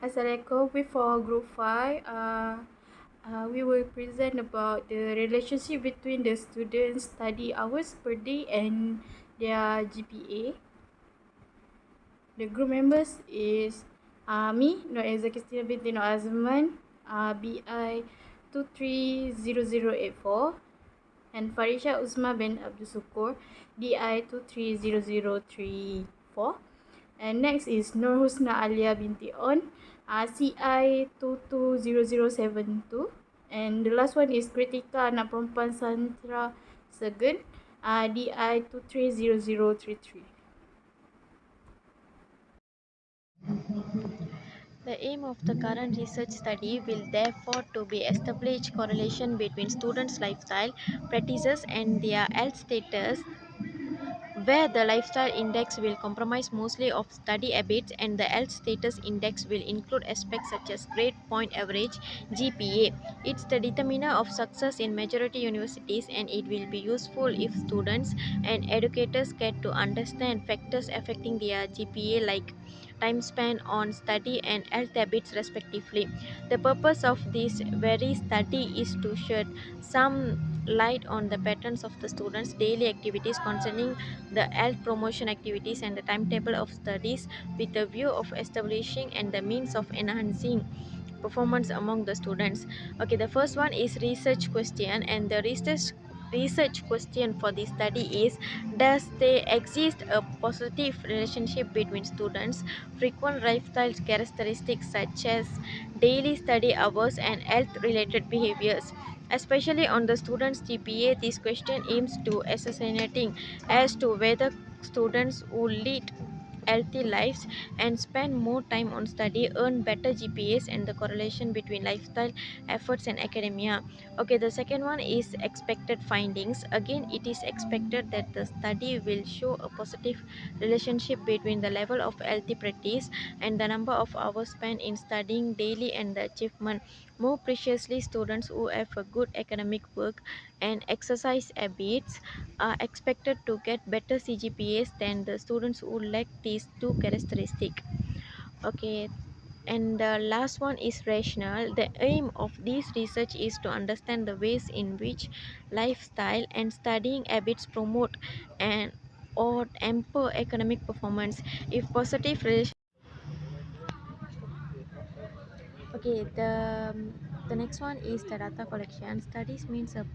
Assalamualaikum. For group 5, we will present about the relationship between the students' study hours per day and their GPA. The group members is me, Nur Ezakistina binti Nur Azman, BI 230084, and Farisha Uzma bin Abdul Sukur, DI 230034. And next is Nur Husna Alia binti On, CI 220072. And the last one is Kritika anak perempuan Sandra Segen, DI 230033. The aim of the current research study will therefore to be establish correlation between students' lifestyle practices and their health status, where the lifestyle index will comprise mostly of study habits and the health status index will include aspects such as grade point average GPA. It's the determiner of success in majority universities, and it will be useful if students and educators get to understand factors affecting their GPA like time spent on study and health habits respectively. The purpose of this very study is to shed some light on the patterns of the students' daily activities concerning the health promotion activities and the timetable of studies with a view of establishing and the means of enhancing performance among the students. Okay, the first one is research question, and the research question for this study is: does there exist a positive relationship between students frequent lifestyle characteristics such as daily study hours and health related behaviors, especially on the students GPA? This question aims to ascertaining as to whether students who lead healthy lives and spend more time on study earn better GPAs, and the correlation between lifestyle efforts and academia. Okay, the second one is expected findings. Again, it is expected that the study will show a positive relationship between the level of healthy practice and the number of hours spent in studying daily and the achievement. More preciously, students who have a good academic work and exercise habits are expected to get better CGPAs than the students who lack these two characteristics. Okay, and the last one is rational. The aim of this research is to understand the ways in which lifestyle and studying habits promote and or temper academic performance. If positive relation. Okay, the next one is the data collection. Studies means a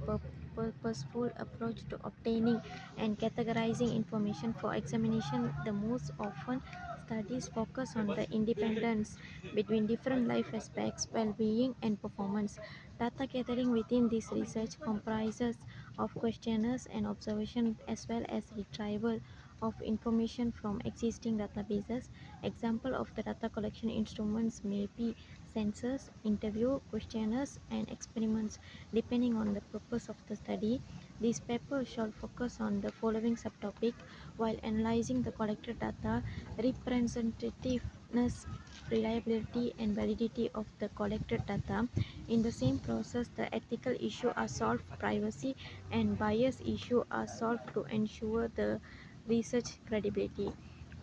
purposeful approach to obtaining and categorizing information for examination. The most often studies focus on the independence between different life aspects, well-being and performance. Data gathering within this research comprises of questionnaires and observation as well as retrieval of information from existing databases. Example of the data collection instruments may be sensors, interview, questionnaires, and experiments. Depending on the purpose of the study, this paper shall focus on the following subtopic while analyzing the collected data: representativeness, reliability, and validity of the collected data. In the same process, the ethical issue are solved, privacy and bias issue are solved to ensure the research credibility.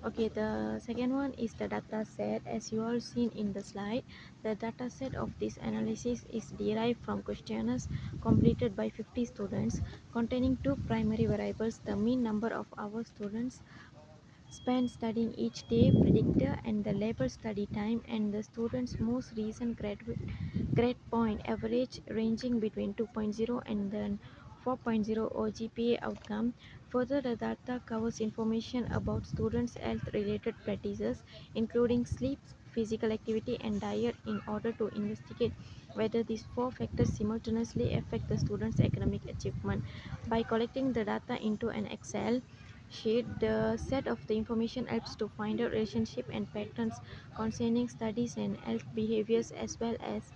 Okay, the second one is the data set. As you all seen in the slide, the data set of this analysis is derived from questionnaires completed by 50 students containing two primary variables: the mean number of hours students spend studying each day predictor and the labor study time, and the students most recent grade point average ranging between 2.0 and then 4.0 or GPA outcome. Further, the data covers information about students health related practices including sleep, physical activity and diet in order to investigate whether these four factors simultaneously affect the students academic achievement. By collecting the data into an Excel sheet, the set of the information helps to find out relationship and patterns concerning studies and health behaviors as well as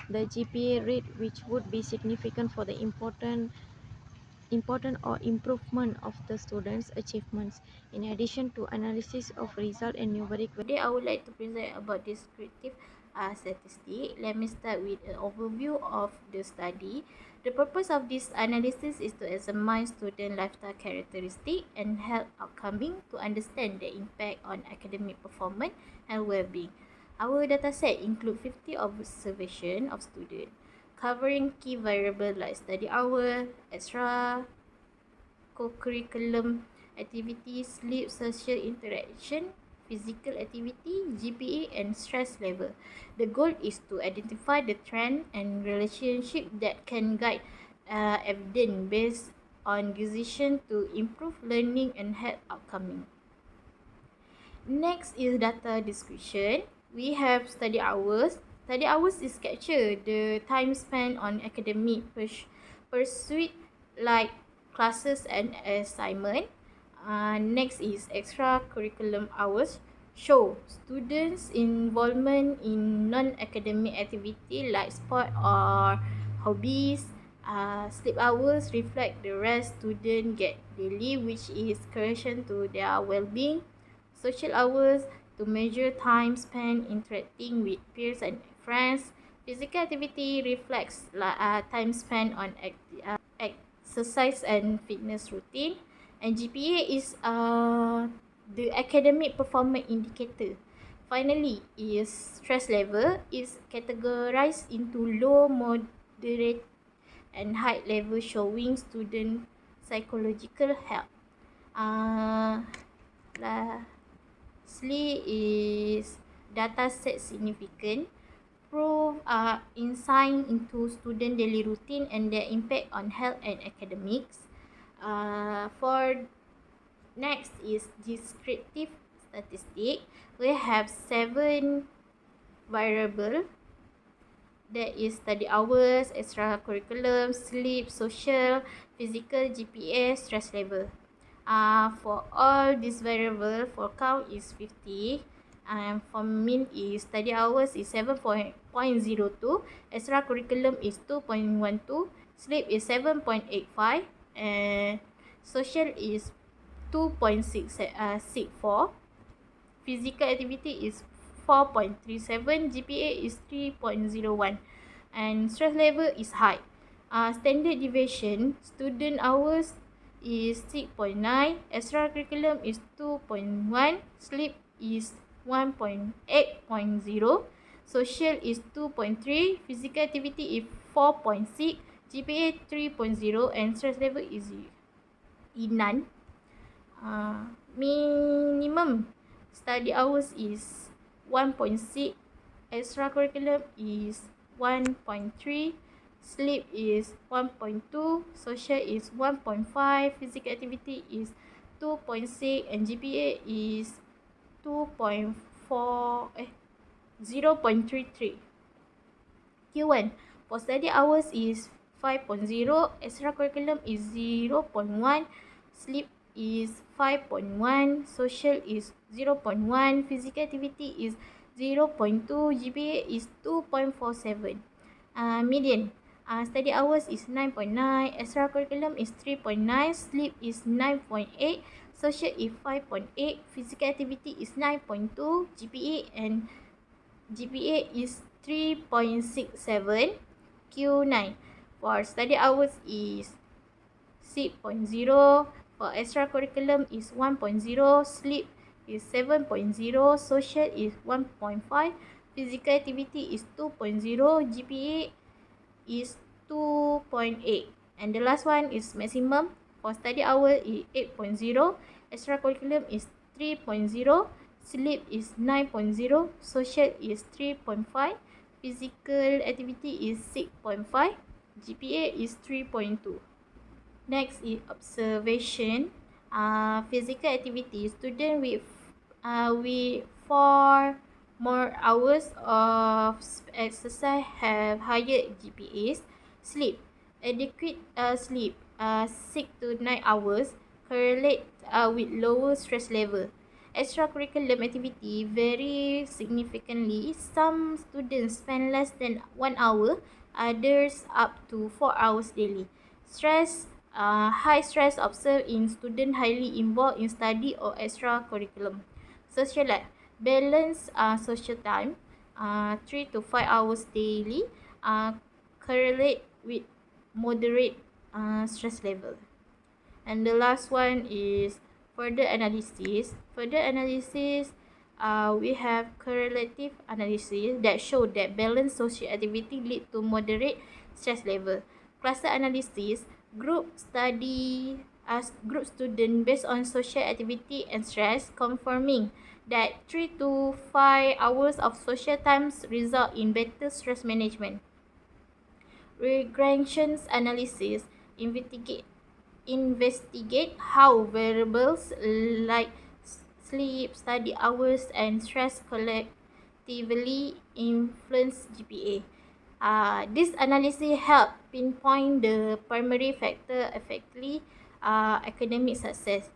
the GPA rate, which would be significant for the important or improvement of the students' achievements. In addition to analysis of result and numeric. Today, I would like to present about descriptive statistic. Let me start with an overview of the study. The purpose of this analysis is to examine student lifestyle characteristic and health outcoming to understand the impact on academic performance and well-being. Our dataset include 50 observation of students, covering key variables like study hour, extra co-curriculum activities, sleep, social interaction, physical activity, GPA, and stress level. The goal is to identify the trend and relationship that can guide evidence based on decision to improve learning and health outcome. Next is data description. We have study hours. Study hours is capture the time spent on academic pursuit like classes and assignment. Next is extracurriculum hours. Show students' involvement in non-academic activity like sport or hobbies. Sleep hours reflect the rest students get daily, which is correction to their well-being. Social hours to measure time spent interacting with peers and friends. Physical activity reflects time spent on exercise and fitness routine. And GPA is the academic performance indicator. Finally, is stress level is categorized into low, moderate, and high level, showing student psychological health. Lastly is data set significant, prove insight into student daily routine and their impact on health and academics. For next is descriptive statistic. We have 7 variable, that is study hours, extracurriculum, sleep, social, physical, GPA, stress level. For all these variable, for count is 50, and for mean is study hours is 7.02, extracurriculum is 2.12, sleep is 7.85, and social is 2.64, physical activity is 4.37, GPA is 3.01, and stress level is high. Standard deviation, student hours is 6.9, extracurriculum is 2.1, sleep is 1.8.0, social is 2.3, physical activity is 4.6, GPA 3.0, and stress level is none. Minimum study hours is 1.6, extracurriculum is 1.3, sleep is 1.2, social is 1.5, physical activity is 2.6, and GPA is 0.33. Q1 for study hours is 5.0, extracurriculum is 0.1, sleep is 5.1, social is 0.1, physical activity is 0.2, GPA is 2.47. Median study hours is 9.9, extracurriculum is 3.9, sleep is 9.8, social is 5.8, physical activity is 9.2, GPA is 3.67. Q9 for study hours is 6.0, for extracurriculum is 1.0, sleep is 7.0, social is 1.5, physical activity is 2.0, GPA is 2.8. And the last one is maximum for study hour is 8.0, extracurriculum is 3.0, sleep is 9.0, social is 3.5, physical activity is 6.5, GPA is 3.2. Next is observation. Physical activity. Student with 4 more hours of exercise have higher GPAs. Sleep. Adequate sleep 6 to 9 hours correlate with lower stress level. Extracurricular activity vary significantly. Some students spend less than 1 hour, others up to 4 hours daily. Stress. High stress observed in students highly involved in study or extracurriculum. Social life. Balance social time 3 to 5 hours daily correlate with moderate stress level. And the last one is further analysis. Further analysis we have correlative analysis that show that balanced social activity lead to moderate stress level. Cluster analysis, group student based on social activity and stress, confirming that 3 to 5 hours of social times result in better stress management. Regressions analysis investigate how variables like sleep, study hours, and stress collectively influence GPA. This analysis help pinpoint the primary factor affecting academic success,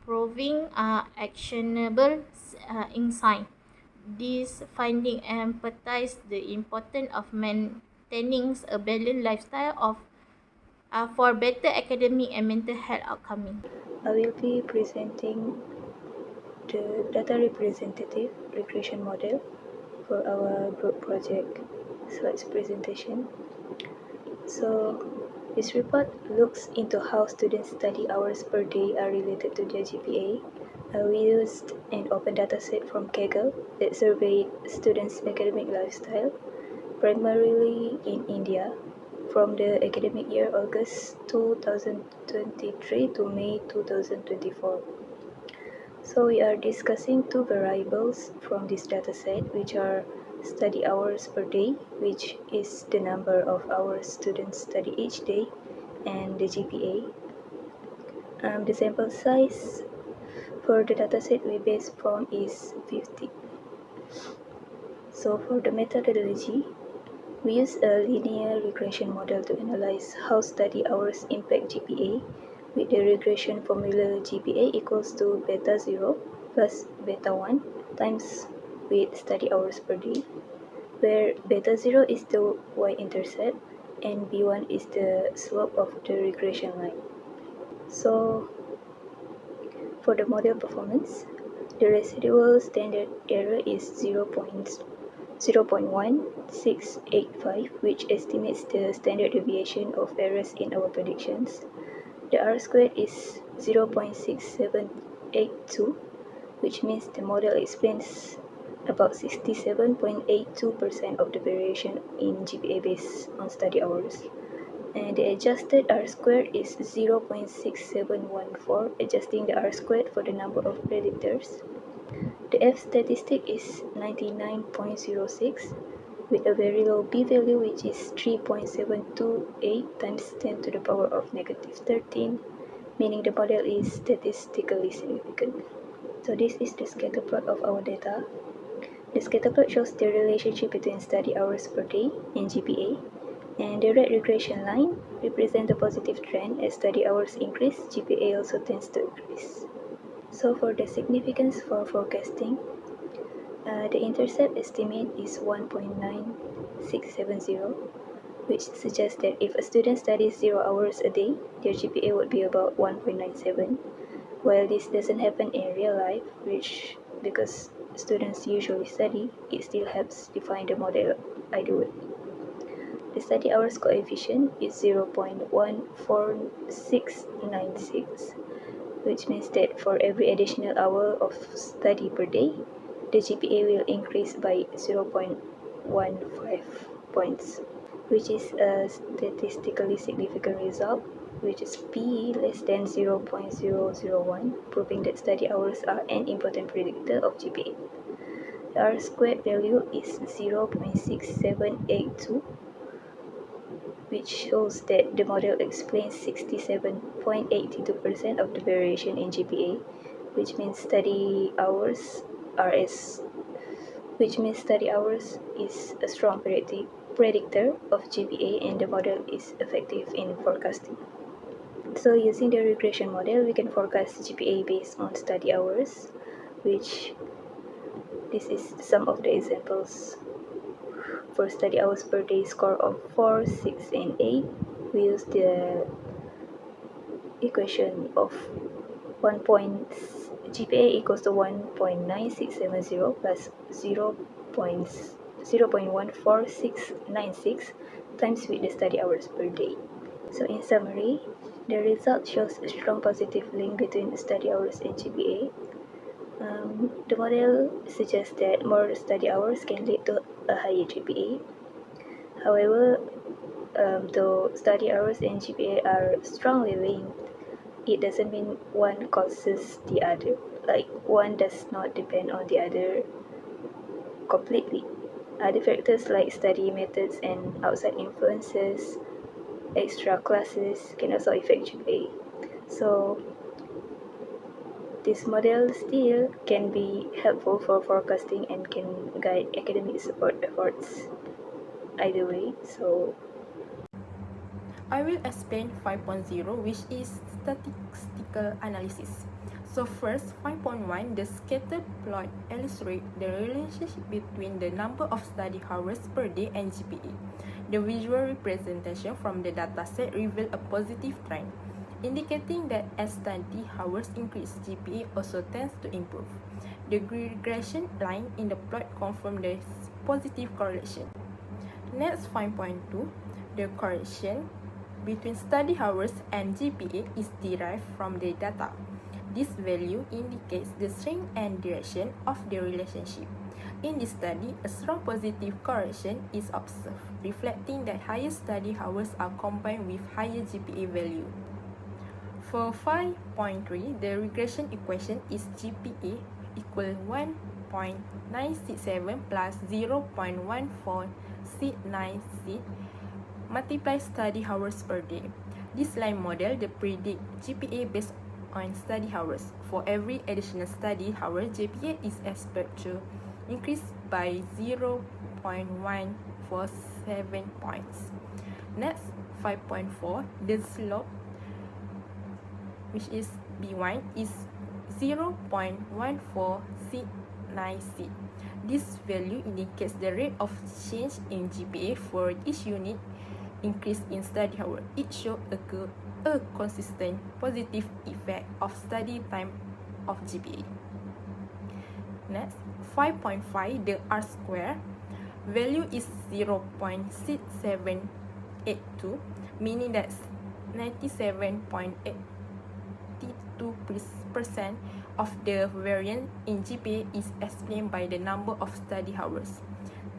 proving actionable insight. This finding emphasize the importance of maintaining a balanced lifestyle for better academic and mental health outcoming. I will be presenting the data representative regression model for our group project slides presentation. So this report looks into how students' study hours per day are related to their GPA. We used an open dataset from Kaggle that surveyed students' academic lifestyle, primarily in India, from the academic year August 2023 to May 2024. So we are discussing two variables from this dataset, which are study hours per day, which is the number of hours students study each day, and the GPA. The sample size for the dataset we based from is 50. So for the methodology, we use a linear regression model to analyze how study hours impact GPA with the regression formula GPA equals to beta 0 plus beta 1 times with study hours per day, where beta 0 is the y-intercept and b1 is the slope of the regression line. So for the model performance, the residual standard error is 0.1685, which estimates the standard deviation of errors in our predictions. The R squared is 0.6782, which means the model explains about 67.82% of the variation in GPA based on study hours. And the adjusted R squared is 0.6714, adjusting the R squared for the number of predictors. The F statistic is 99.06 with a very low p-value, which is 3.728 times 10 to the power of negative 13, meaning the model is statistically significant. So this is the scatter plot of our data. The scatter plot shows the relationship between study hours per day and GPA, and the red regression line represents the positive trend. As study hours increase, GPA also tends to increase. So for the significance for forecasting, the intercept estimate is 1.9670, which suggests that if a student studies 0 hours a day, their GPA would be about 1.97. While this doesn't happen in real life, which because students usually study, it still helps define the model I do it. The study hours coefficient is 0.14696, which means that for every additional hour of study per day, the GPA will increase by 0.15 points, which is a statistically significant result, which is p less than 0.001, proving that study hours are an important predictor of GPA. The R squared value is 0.6782, which shows that the model explains 67.82% of the variation in GPA, which means study hours is a strong predictor of GPA, and the model is effective in forecasting. So using the regression model, we can forecast GPA based on study hours, which this is some of the examples. For study hours per day score of 4, 6, and 8, we use the equation of 1 point GPA equals to 1.9670 plus 0.14696 times with the study hours per day. So in summary, the result shows a strong positive link between study hours and GPA. The model suggests that more study hours can lead to a higher GPA. However, though study hours and GPA are strongly linked, it doesn't mean one causes the other. Like, one does not depend on the other completely. Other factors like study methods and outside influences, extra classes can also affect GPA. So, this model still can be helpful for forecasting and can guide academic support efforts either way. So, I will explain 5.0, which is statistical analysis. So first, 5.1, the scatter plot illustrates the relationship between the number of study hours per day and GPA. The visual representation from the dataset reveals a positive trend, indicating that as study hours increase, GPA also tends to improve. The regression line in the plot confirms the positive correlation. Next, 5.2, the correlation between study hours and GPA is derived from the data. This value indicates the strength and direction of the relationship. In this study, a strong positive correlation is observed, reflecting that higher study hours are combined with higher GPA value. For 5.3, the regression equation is GPA equal 1.967 plus 0.1469 multiply study hours per day. This line model the predict GPA based on study hours. For every additional study hour, GPA is expected to increase by 0.147 points. Next, 5.4, the slope, which is B1, is 0.1469. This value indicates the rate of change in GPA for each unit increase in study hour. It shows a consistent positive effect of study time of GPA. Next, 5.5, the R square value is 0.6782, meaning that 97.82% of the variance in GPA is explained by the number of study hours.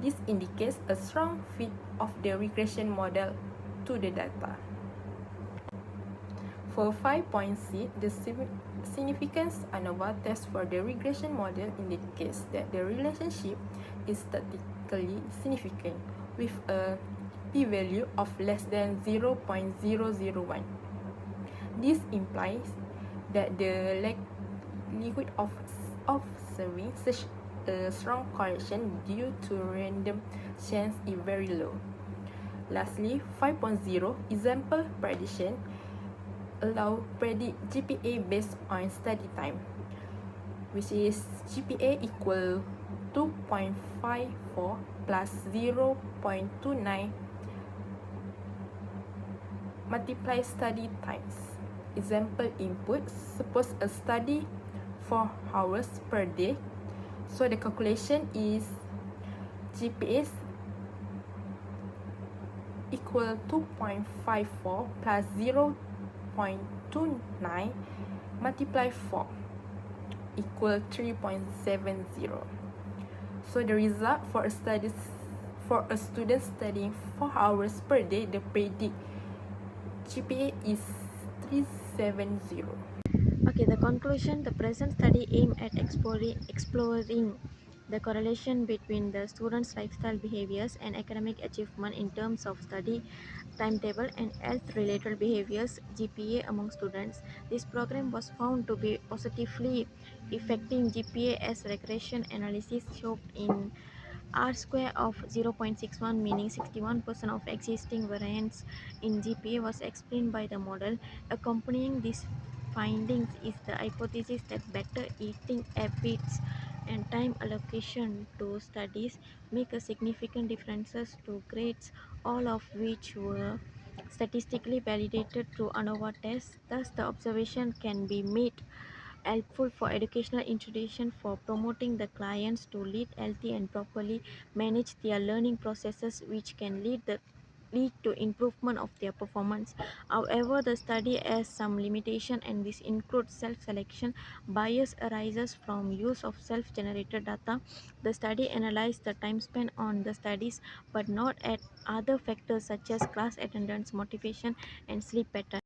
This indicates a strong fit of the regression model to the data. For 5.6, the significance ANOVA test for the regression model indicates that the relationship is statistically significant with a p-value of less than 0.001. This implies that the likelihood of observing such a strong correlation due to random chance is very low. Lastly, 5.0 example prediction allow predict GPA based on study time, which is GPA equal 2.54 plus 0.29 multiply study times. Example input, suppose a study 4 hours per day. So the calculation is GPA equal 2.54 plus 0.29 multiply 4 equal 3.70. So the result for a student studying 4 hours per day, the predict GPA is 370. Okay, the conclusion, the present study aimed at exploring the correlation between the students' lifestyle behaviors and academic achievement in terms of study timetable and health-related behaviors (GPA) among students. This program was found to be positively affecting GPA as regression analysis showed in R square of 0.61, meaning 61% of existing variance in GPA was explained by the model. Accompanying these findings is the hypothesis that better eating habits and time allocation to studies make a significant differences to grades, all of which were statistically validated through ANOVA tests. Thus, the observation can be made helpful for educational institutions for promoting the clients to lead healthy and properly manage their learning processes, which can lead to improvement of their performance. However, the study has some limitation, and this includes self-selection bias arises from use of self-generated data. The study analyzed the time spent on the studies but not at other factors such as class attendance, motivation, and sleep pattern.